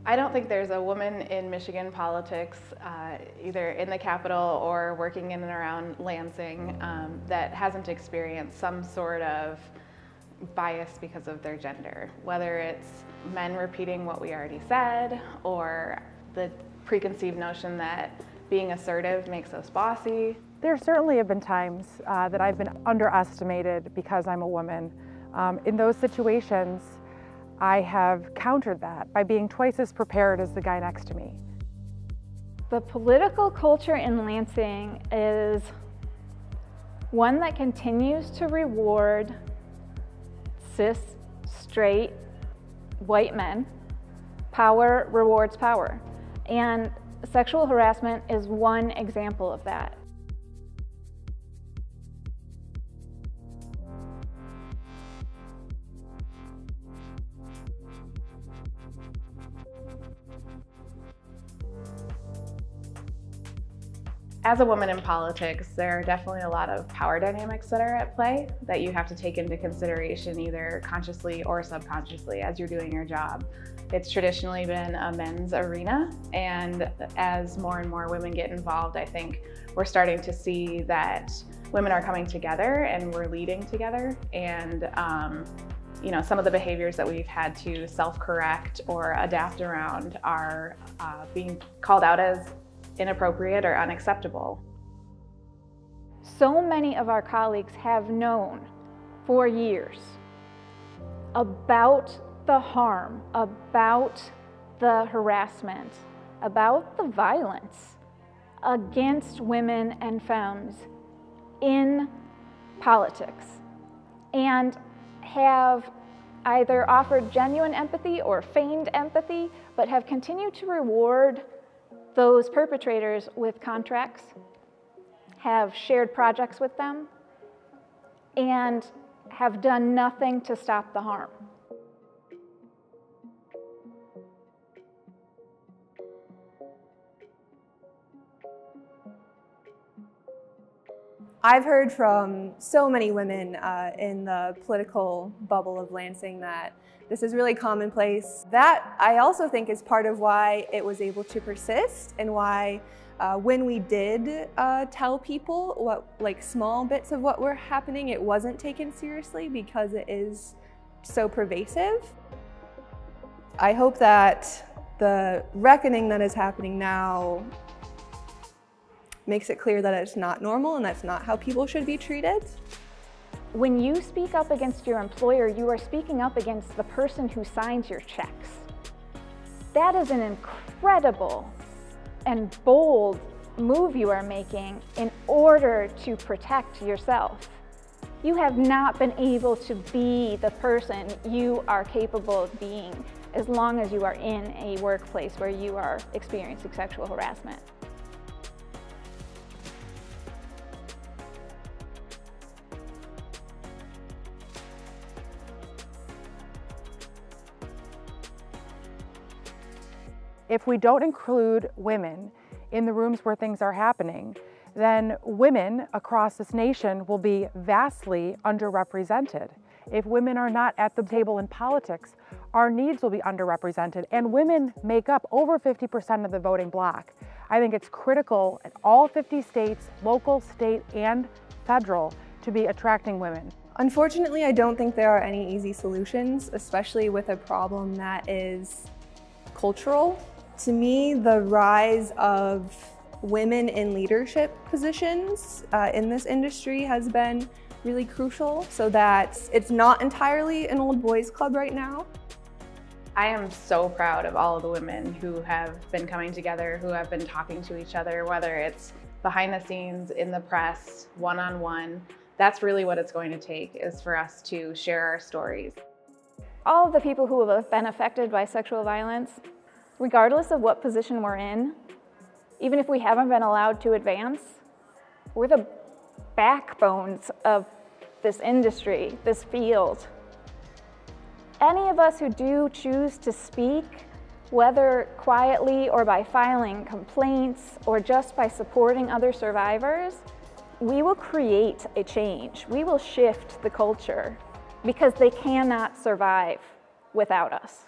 I don't think there's a woman in Michigan politics, either in the Capitol or working in and around Lansing, that hasn't experienced some sort of bias because of their gender, whether it's men repeating what we already said or the preconceived notion that being assertive makes us bossy. There certainly have been times that I've been underestimated because I'm a woman. In those situations, I have countered that by being twice as prepared as the guy next to me. The political culture in Lansing is one that continues to reward cis, straight, white men. Power rewards power. And sexual harassment is one example of that. As a woman in politics, there are definitely a lot of power dynamics that are at play that you have to take into consideration either consciously or subconsciously as you're doing your job. It's traditionally been a men's arena, and as more and more women get involved, I think we're starting to see that women are coming together and we're leading together. And you know, some of the behaviors that we've had to self-correct or adapt around are being called out as inappropriate or unacceptable. So many of our colleagues have known for years about the harm, about the harassment, about the violence against women and femmes in politics, and have either offered genuine empathy or feigned empathy, but have continued to reward those perpetrators with contracts, have shared projects with them, and have done nothing to stop the harm. I've heard from so many women in the political bubble of Lansing that this is really commonplace. That I also think is part of why it was able to persist, and why when we did tell people what, like, small bits of what were happening, it wasn't taken seriously because it is so pervasive. I hope that the reckoning that is happening now makes it clear that it's not normal and that's not how people should be treated. When you speak up against your employer, you are speaking up against the person who signs your checks. That is an incredible and bold move you are making in order to protect yourself. You have not been able to be the person you are capable of being as long as you are in a workplace where you are experiencing sexual harassment. If we don't include women in the rooms where things are happening, then women across this nation will be vastly underrepresented. If women are not at the table in politics, our needs will be underrepresented, and women make up over 50% of the voting bloc. I think it's critical in all 50 states, local, state, and federal, to be attracting women. Unfortunately, I don't think there are any easy solutions, especially with a problem that is cultural. To me, the rise of women in leadership positions in this industry has been really crucial, so that it's not entirely an old boys club right now. I am so proud of all of the women who have been coming together, who have been talking to each other, whether it's behind the scenes, in the press, one-on-one. That's really what it's going to take, is for us to share our stories. All of the people who have been affected by sexual violence, regardless of what position we're in, even if we haven't been allowed to advance, we're the backbones of this industry, this field. Any of us who do choose to speak, whether quietly or by filing complaints or just by supporting other survivors, we will create a change. We will shift the culture because they cannot survive without us.